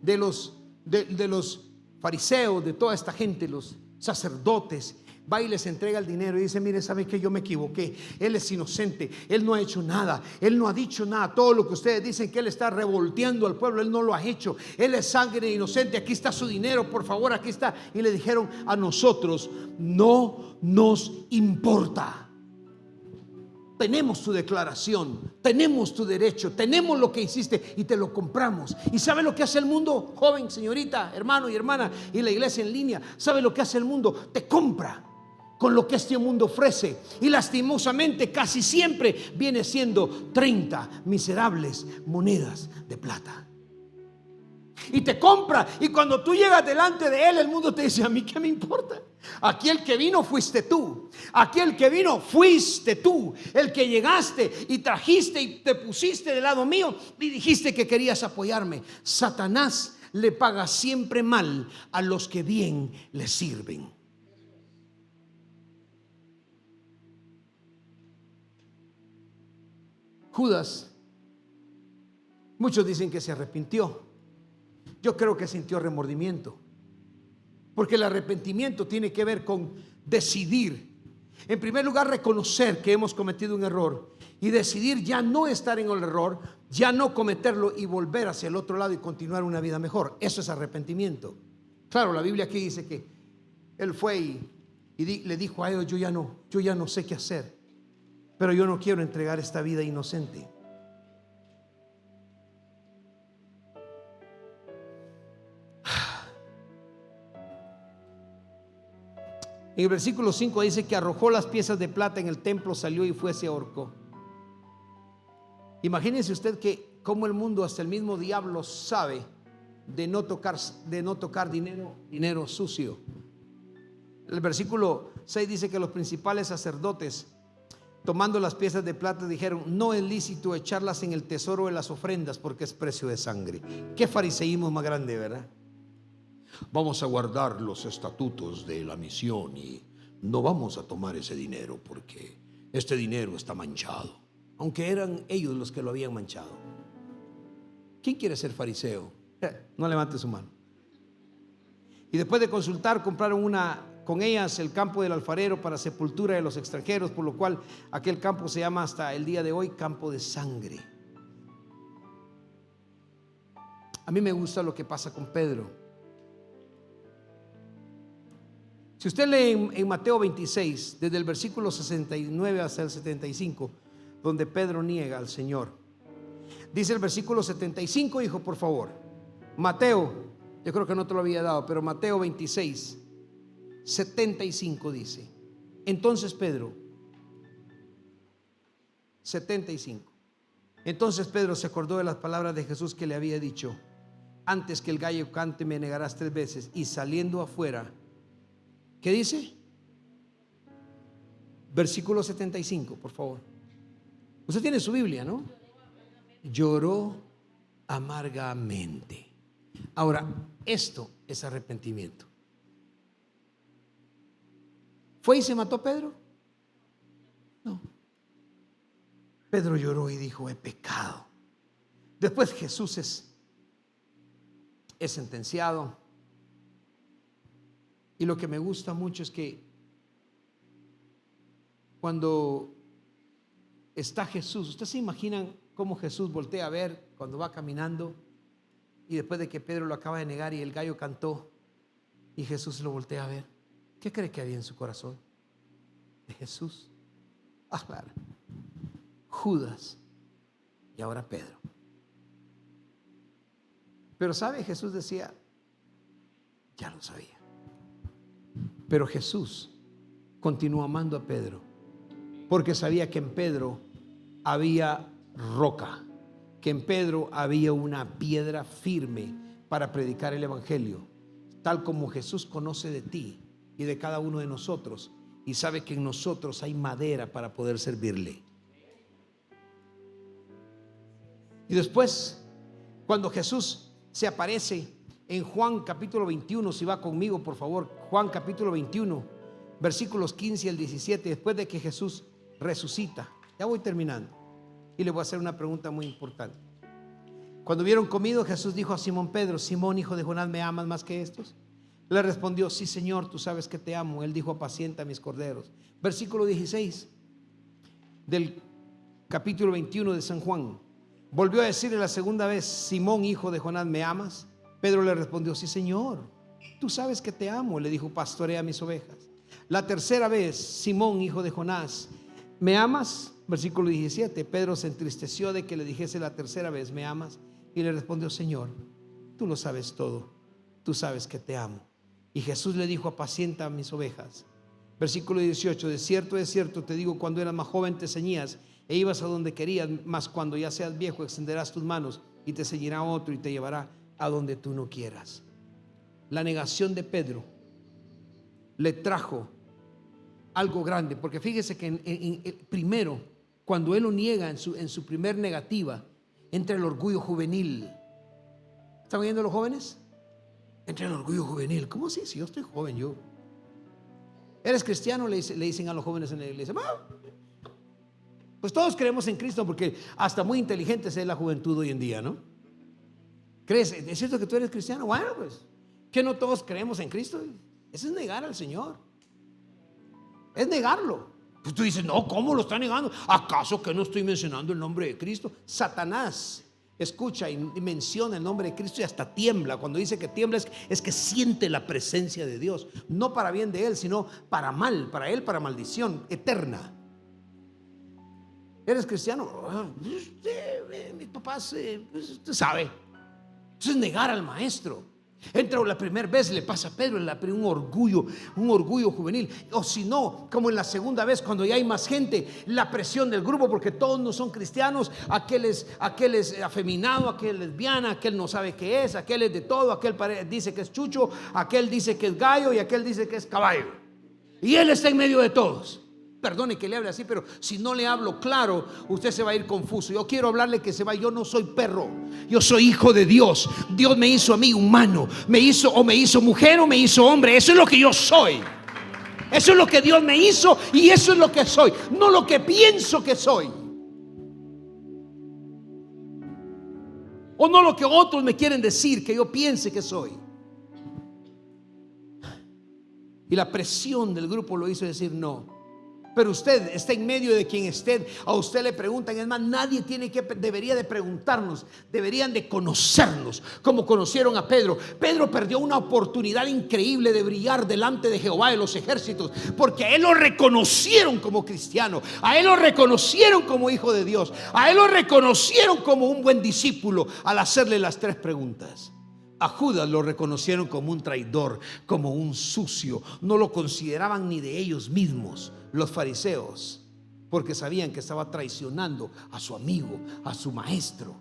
de los fariseos, de toda esta gente, los sacerdotes. Va y les entrega el dinero y dice: mire, ¿sabe que yo me equivoqué? Él es inocente, él no ha hecho nada, él no ha dicho nada. Todo lo que ustedes dicen que él está revolteando al pueblo, él no lo ha hecho. Él es sangre inocente, aquí está su dinero, por favor, aquí está. Y le dijeron: a nosotros no nos importa. Tenemos tu declaración, tenemos tu derecho, tenemos lo que hiciste y te lo compramos. ¿Y sabe lo que hace el mundo, joven, señorita, hermano y hermana, y la iglesia en línea? ¿Sabe lo que hace el mundo? Te compra con lo que este mundo ofrece, y lastimosamente casi siempre viene siendo 30 miserables monedas de plata. Y te compra, y cuando tú llegas delante de él, el mundo te dice: a mí qué me importa. Aquí el que vino fuiste tú. Aquí el que vino fuiste tú. El que llegaste y trajiste y te pusiste del lado mío y dijiste que querías apoyarme. Satanás le paga siempre mal a los que bien le sirven. Judas, muchos dicen que se arrepintió. Yo creo que sintió remordimiento, porque el arrepentimiento tiene que ver con decidir, en primer lugar, reconocer que hemos cometido un error y decidir ya no estar en el error, ya no cometerlo y volver hacia el otro lado y continuar una vida mejor. Eso es arrepentimiento. Claro, la Biblia aquí dice que él fue y le dijo a ellos: yo ya no sé qué hacer, pero yo no quiero entregar esta vida inocente. En el versículo 5 dice que arrojó las piezas de plata en el templo, salió y fue, se ahorcó. Imagínense usted que como el mundo, hasta el mismo diablo, sabe de no tocar dinero sucio. El versículo 6 dice que los principales sacerdotes, tomando las piezas de plata, dijeron: no es lícito echarlas en el tesoro de las ofrendas, porque es precio de sangre. Qué fariseísmo más grande, ¿verdad? Vamos a guardar los estatutos de la misión y no vamos a tomar ese dinero porque este dinero está manchado, aunque eran ellos los que lo habían manchado. ¿Quién quiere ser fariseo? No levante su mano. Y después de consultar, compraron con ellas el campo del alfarero para sepultura de los extranjeros, por lo cual aquel campo se llama hasta el día de hoy campo de sangre. A mí me gusta lo que pasa con Pedro. Si usted lee en Mateo 26, desde el versículo 69 hasta el 75, donde Pedro niega al Señor, dice el versículo 75, hijo, por favor. Mateo, yo creo que no te lo había dado, pero Mateo 26, 75 dice: entonces Pedro, 75. Entonces Pedro se acordó de las palabras de Jesús que le había dicho: antes que el gallo cante me negarás 3 veces. Y saliendo afuera, ¿qué dice? Versículo 75, por favor. Usted tiene su Biblia, ¿no? Lloró amargamente. Ahora, esto es arrepentimiento. ¿Fue y se mató Pedro? No. Pedro lloró y dijo: he pecado. Después Jesús es sentenciado. Y lo que me gusta mucho es que cuando está Jesús, ¿ustedes se imaginan cómo Jesús voltea a ver cuando va caminando? Y después de que Pedro lo acaba de negar y el gallo cantó y Jesús lo voltea a ver, ¿qué cree que había en su corazón de Jesús? Claro, Judas y ahora Pedro. Pero ¿sabe? Jesús decía: ya lo sabía. Pero Jesús continuó amando a Pedro, porque sabía que en Pedro había roca, que en Pedro había una piedra firme para predicar el evangelio, tal como Jesús conoce de ti y de cada uno de nosotros, y sabe que en nosotros hay madera para poder servirle. Y después, cuando Jesús se aparece en Juan capítulo 21, si va conmigo por favor, Juan capítulo 21, versículos 15 al 17, después de que Jesús resucita. Ya voy terminando. Y le voy a hacer una pregunta muy importante. Cuando hubieron comido, Jesús dijo a Simón Pedro: Simón, hijo de Jonás, ¿me amas más que estos? Le respondió: sí, Señor, tú sabes que te amo. Él dijo: apacienta mis corderos. Versículo 16 del capítulo 21 de San Juan. Volvió a decirle la segunda vez: Simón, hijo de Jonás, ¿me amas? Pedro le respondió: sí, Señor, tú sabes que te amo. Le dijo: pastorea mis ovejas. La tercera vez: Simón, hijo de Jonás, ¿me amas? Versículo 17. Pedro se entristeció de que le dijese la tercera vez: ¿me amas? Y le respondió: Señor, tú lo sabes todo, tú sabes que te amo. Y Jesús le dijo: apacienta mis ovejas. Versículo 18. De cierto te digo, cuando eras más joven te ceñías e ibas a donde querías, mas cuando ya seas viejo extenderás tus manos y te ceñirá otro y te llevará a donde tú no quieras. La negación de Pedro le trajo algo grande, porque fíjese que primero, cuando él lo niega en su primer negativa, entra el orgullo juvenil. ¿Están oyendo los jóvenes? Entra el orgullo juvenil. ¿Cómo así? Si yo estoy joven, yo. ¿Eres cristiano? Le dicen a los jóvenes en la iglesia. Pues todos creemos en Cristo, porque hasta muy inteligentes es la juventud hoy en día, ¿no? ¿Crees? ¿Es cierto que tú eres cristiano? Bueno, pues, ¿que no todos creemos en Cristo? Eso es negar al Señor. Es negarlo. Pues tú dices: no, ¿cómo lo está negando? ¿Acaso que no estoy mencionando el nombre de Cristo? Satanás escucha y menciona el nombre de Cristo y hasta tiembla. Cuando dice que tiembla es que siente la presencia de Dios, no para bien de él, sino para mal, para él, para maldición eterna. ¿Eres cristiano? Mis papás, pues, usted sabe. Eso es negar al maestro. Entra la primera vez, le pasa a Pedro un orgullo juvenil. O si no, como en la segunda vez, cuando ya hay más gente, la presión del grupo, porque todos no son cristianos. Aquel es afeminado, aquel es lesbiana, aquel no sabe qué es, aquel es de todo, aquel dice que es chucho, aquel dice que es gallo y aquel dice que es caballo. Y él está en medio de todos. Perdone que le hable así, pero si no le hablo claro, usted se va a ir confuso. Yo quiero hablarle que yo no soy perro, yo soy hijo de Dios. Dios me hizo a mí humano, me hizo mujer o me hizo hombre. Eso es lo que yo soy. Eso es lo que Dios me hizo y eso es lo que soy, no lo que pienso que soy, o no lo que otros me quieren decir que yo piense que soy. Y la presión del grupo lo hizo decir no. Pero usted está en medio de quien esté, a usted le preguntan. Es más, nadie debería de preguntarnos, deberían de conocernos como conocieron a Pedro. Pedro perdió una oportunidad increíble de brillar delante de Jehová de los ejércitos, porque a él lo reconocieron como cristiano, a él lo reconocieron como hijo de Dios, a él lo reconocieron como un buen discípulo al hacerle las tres preguntas. A Judas lo reconocieron como un traidor, como un sucio. No lo consideraban ni de ellos mismos, los fariseos, porque sabían que estaba traicionando a su amigo, a su maestro.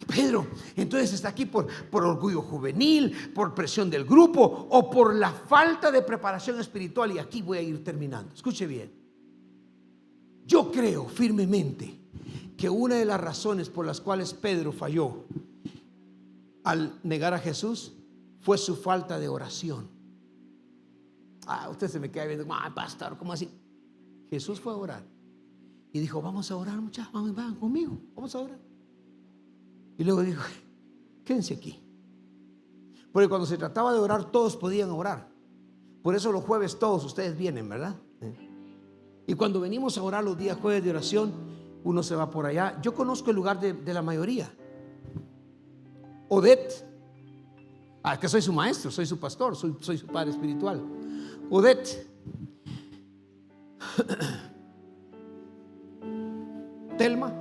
Pedro entonces está aquí por orgullo juvenil, por presión del grupo o por la falta de preparación espiritual. Y aquí voy a ir terminando. Escuche bien. Yo creo firmemente que una de las razones por las cuales Pedro falló al negar a Jesús fue su falta de oración. Usted se me queda viendo: pastor, ¿cómo así? Jesús fue a orar y dijo: vamos a orar, muchachos, van conmigo, vamos a orar. Y luego dijo: quédense aquí. Porque cuando se trataba de orar, todos podían orar. Por eso los jueves todos ustedes vienen, ¿verdad? Y cuando venimos a orar los días jueves de oración, uno se va por allá. Yo conozco el lugar de la mayoría. Odette, que soy su maestro, soy su pastor, soy su padre espiritual. Odette, Telma,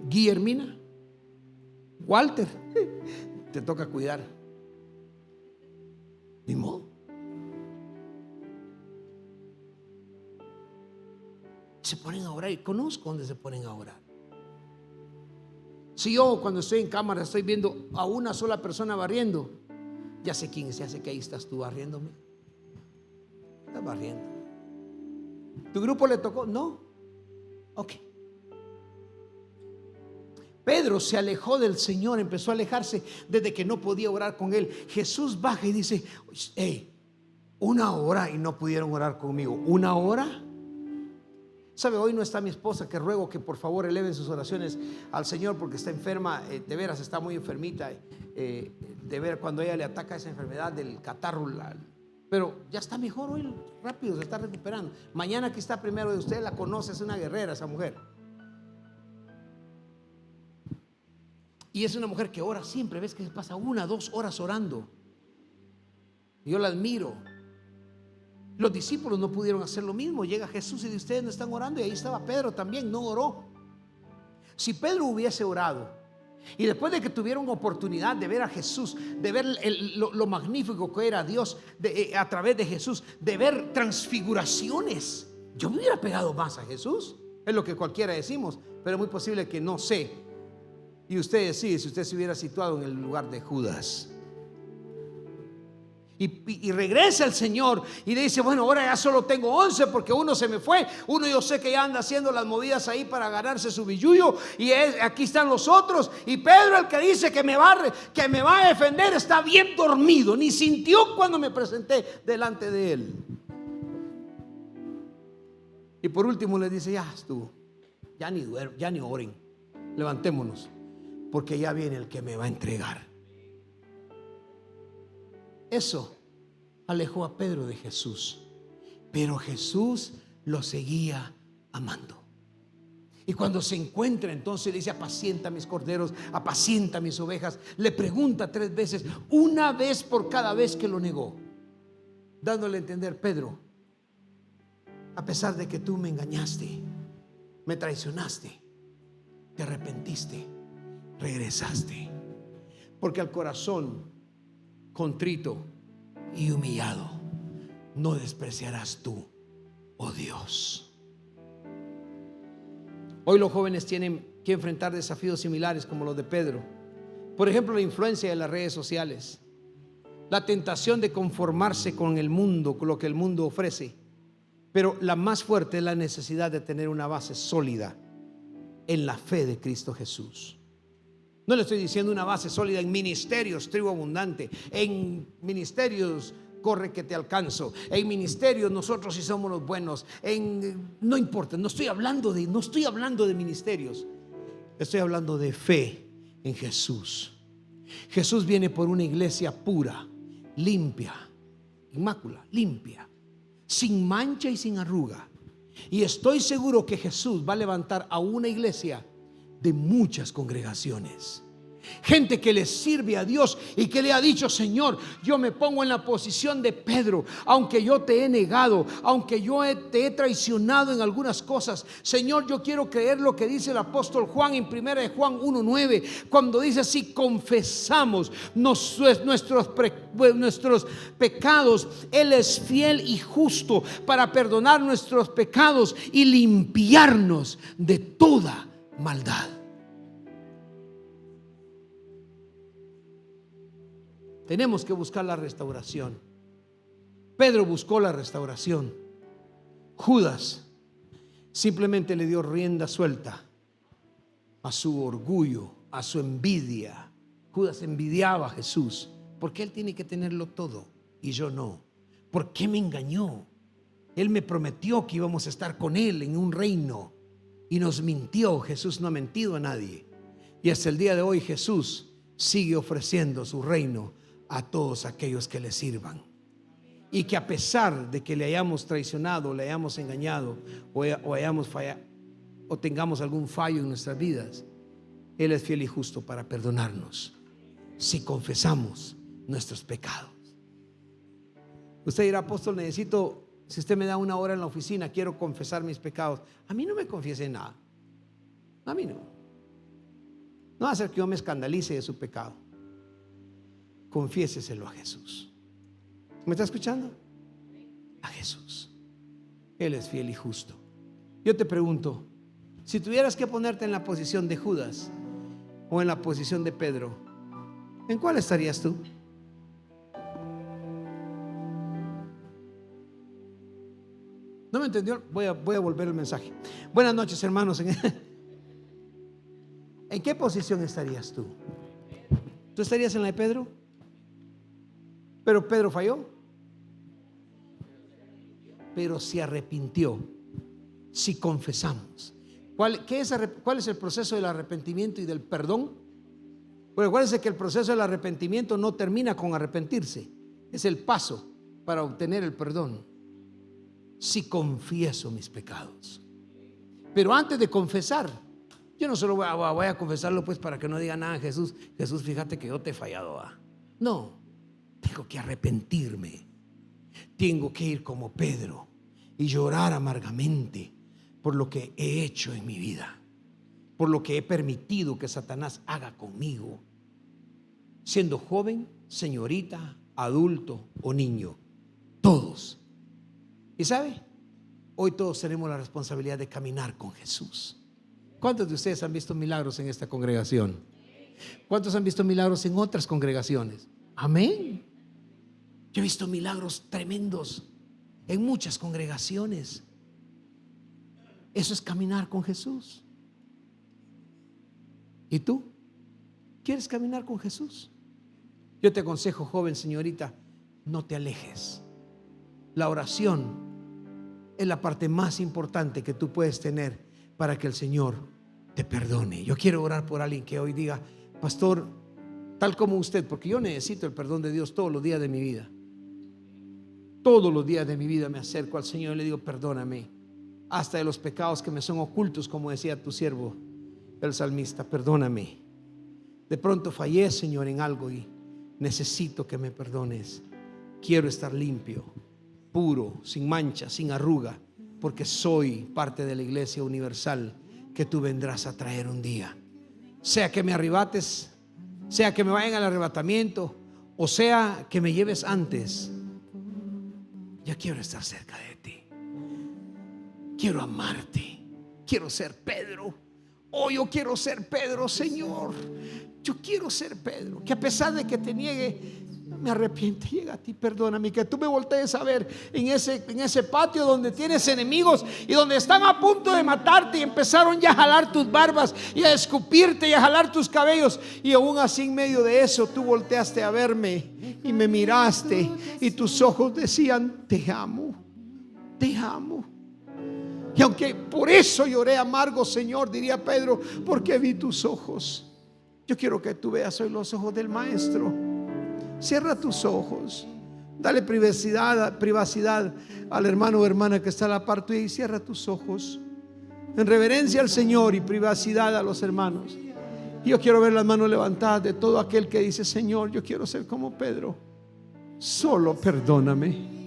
Guillermina, Walter, te toca cuidar. Ni modo. Se ponen a orar y conozco dónde se ponen a orar. Si yo cuando estoy en cámara estoy viendo a una sola persona barriendo, ya sé quién es, ya sé que ahí estás tú barriéndome. Estás barriendo. ¿Tu grupo le tocó? No. Ok. Pedro se alejó del Señor, empezó a alejarse desde que no podía orar con él. Jesús baja y dice: hey, 1 hora y no pudieron orar conmigo. 1 hora. Sabe, hoy no está mi esposa, que ruego que por favor eleven sus oraciones al Señor porque está enferma, de veras está muy enfermita, de ver cuando ella le ataca esa enfermedad del catarro, pero ya está mejor hoy, rápido se está recuperando. Mañana aquí está primero de usted, la conoce, es una guerrera esa mujer. Y es una mujer que ora siempre, ves que pasa 1, 2 horas orando. Yo la admiro. Los discípulos no pudieron hacer lo mismo. Llega Jesús y dice: ustedes no están orando. Y ahí estaba Pedro también, no oró. Si Pedro hubiese orado, y después de que tuvieron oportunidad de ver a Jesús, de ver lo magnífico que era Dios a través de Jesús, de ver transfiguraciones, yo me hubiera pegado más a Jesús. Es lo que cualquiera decimos, pero es muy posible que no sé. Y usted decide si usted se hubiera situado en el lugar de Judas. Y regresa el Señor y le dice: bueno, ahora ya solo tengo 11 porque uno se me fue. Uno yo sé que ya anda haciendo las movidas ahí para ganarse su billullo. Y aquí están los otros. Y Pedro, el que dice que me va a defender, está bien dormido. Ni sintió cuando me presenté delante de él. Y por último le dice: ya estuvo, ya ni oren, levantémonos, porque ya viene el que me va a entregar. Eso alejó a Pedro de Jesús, pero Jesús lo seguía amando. Y cuando se encuentra, entonces le dice: apacienta mis corderos, apacienta mis ovejas. Le pregunta 3 veces, una vez por cada vez que lo negó, dándole a entender: Pedro, a pesar de que tú me engañaste, me traicionaste, te arrepentiste, regresaste, porque al corazón contrito y humillado no despreciarás tú, oh Dios. Hoy los jóvenes tienen que enfrentar desafíos similares como los de Pedro. Por ejemplo, la influencia de las redes sociales, la tentación de conformarse con el mundo, con lo que el mundo ofrece. Pero la más fuerte es la necesidad de tener una base sólida en la fe de Cristo Jesús. No le estoy diciendo una base sólida en ministerios, tribu abundante, en ministerios corre que te alcanzo, en ministerios nosotros sí somos los buenos, no importa, no estoy hablando de ministerios, estoy hablando de fe en Jesús. Jesús viene por una iglesia pura, limpia, inmácula, limpia, sin mancha y sin arruga. Y estoy seguro que Jesús va a levantar a una iglesia de muchas congregaciones, gente que le sirve a Dios y que le ha dicho: Señor, yo me pongo en la posición de Pedro, aunque yo te he negado, aunque yo te he traicionado en algunas cosas, Señor, yo quiero creer lo que dice el apóstol Juan en 1 Juan 1:9, cuando dice: si confesamos nuestros pecados, Él es fiel y justo para perdonar nuestros pecados y limpiarnos de toda maldad. Tenemos que buscar la restauración. Pedro buscó la restauración. Judas simplemente le dio rienda suelta a su orgullo, a su envidia. Judas envidiaba a Jesús. ¿Por qué él tiene que tenerlo todo y yo no? ¿Por qué me engañó? Él me prometió que íbamos a estar con él en un reino y nos mintió. Jesús no ha mentido a nadie. Y hasta el día de hoy Jesús sigue ofreciendo su reino a todos aquellos que le sirvan. Y que a pesar de que le hayamos traicionado, le hayamos engañado o hayamos fallado, o tengamos algún fallo en nuestras vidas, Él es fiel y justo para perdonarnos si confesamos nuestros pecados. Usted dirá: apóstol, necesito, si usted me da 1 hora en la oficina, quiero confesar mis pecados. A mí no me confiese nada. A mí no. No va a ser que yo me escandalice de su pecado. Confiéseselo a Jesús. ¿Me está escuchando? A Jesús. Él es fiel y justo. Yo te pregunto, si tuvieras que ponerte en la posición de Judas o en la posición de Pedro, ¿en cuál estarías tú? ¿No me entendió? Voy a volver el mensaje. Buenas noches, hermanos. ¿En qué posición estarías tú? ¿Tú estarías en la de Pedro? Pero Pedro falló, pero se arrepintió. Si confesamos, ¿cuál es el proceso del arrepentimiento y del perdón? Pues acuérdense que el proceso del arrepentimiento no termina con arrepentirse, es el paso para obtener el perdón. Si confieso mis pecados. Pero antes de confesar, yo no solo voy a confesarlo pues para que no diga nada, Jesús, fíjate que yo te he fallado. No, tengo que arrepentirme. Tengo que ir como Pedro y llorar amargamente por lo que he hecho en mi vida, por lo que he permitido que Satanás haga conmigo, siendo joven, señorita, adulto o niño, todos. ¿Y sabe? Hoy todos tenemos la responsabilidad de caminar con Jesús. ¿Cuántos de ustedes han visto milagros en esta congregación? ¿Cuántos han visto milagros en otras congregaciones? Amén. Yo he visto milagros tremendos en muchas congregaciones. Eso es caminar con Jesús. ¿Y tú? ¿Quieres caminar con Jesús? Yo te aconsejo, joven, señorita, no te alejes. La oración es la parte más importante que tú puedes tener para que el Señor te perdone. Yo quiero orar por alguien que hoy diga: pastor, tal como usted, porque yo necesito el perdón de Dios todos los días de mi vida. Todos los días de mi vida me acerco al Señor y le digo: perdóname, hasta de los pecados que me son ocultos, como decía tu siervo el salmista. Perdóname. De pronto fallé, Señor, en algo y necesito que me perdones. Quiero estar limpio, puro, sin mancha, sin arruga, porque soy parte de la iglesia universal que tú vendrás a traer un día. Sea que me arrebates, sea que me vayan al arrebatamiento, o sea que me lleves antes, yo quiero estar cerca de ti. Quiero amarte. Quiero ser Pedro. Oh, yo quiero ser Pedro, Señor. Yo quiero ser Pedro, que a pesar de que te niegue, me arrepiente, llega a ti, perdóname. Que tú me voltees a ver en ese patio donde tienes enemigos y donde están a punto de matarte y empezaron ya a jalar tus barbas y a escupirte y a jalar tus cabellos, y aún así en medio de eso tú volteaste a verme y me miraste y tus ojos decían: te amo, te amo. Y aunque por eso lloré amargo, Señor, diría Pedro, porque vi tus ojos. Yo quiero que tú veas hoy los ojos del Maestro. Cierra tus ojos, dale privacidad al hermano o hermana que está a la par tuya, y cierra tus ojos en reverencia al Señor y privacidad a los hermanos. Y yo quiero ver las manos levantadas de todo aquel que dice: Señor, yo quiero ser como Pedro, solo perdóname.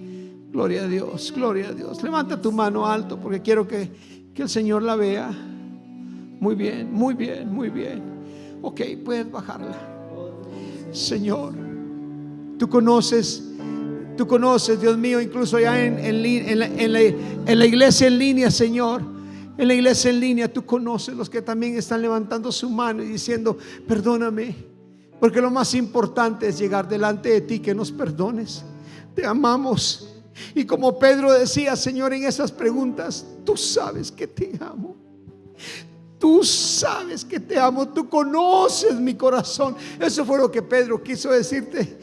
Gloria a Dios, gloria a Dios. Levanta tu mano alto porque quiero que el Señor la vea. Muy bien, muy bien, muy bien. Ok, puedes bajarla. Señor, tú conoces, Dios mío, incluso ya en la iglesia en línea, Señor, en la iglesia en línea, tú conoces los que también están levantando su mano y diciendo: perdóname, porque lo más importante es llegar delante de ti, que nos perdones. Te amamos. Y como Pedro decía, Señor, en esas preguntas: tú sabes que te amo. Tú sabes que te amo, tú conoces mi corazón. Eso fue lo que Pedro quiso decirte.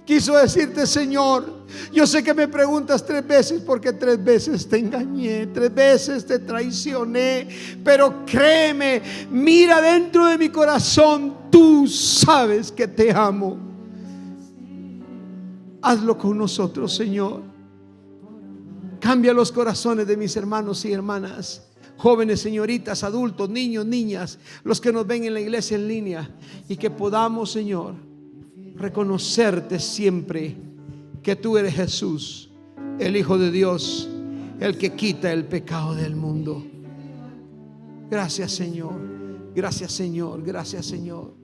Quiso decirte: Señor, yo sé que me preguntas 3 veces porque 3 veces te engañé, 3 veces te traicioné, pero créeme, mira dentro de mi corazón, tú sabes que te amo. Hazlo con nosotros, Señor. Cambia los corazones de mis hermanos y hermanas, jóvenes, señoritas, adultos, niños, niñas, los que nos ven en la iglesia en línea, y que podamos, Señor, reconocerte siempre que tú eres Jesús, el Hijo de Dios, el que quita el pecado del mundo. Gracias, Señor. Gracias, Señor. Gracias, Señor.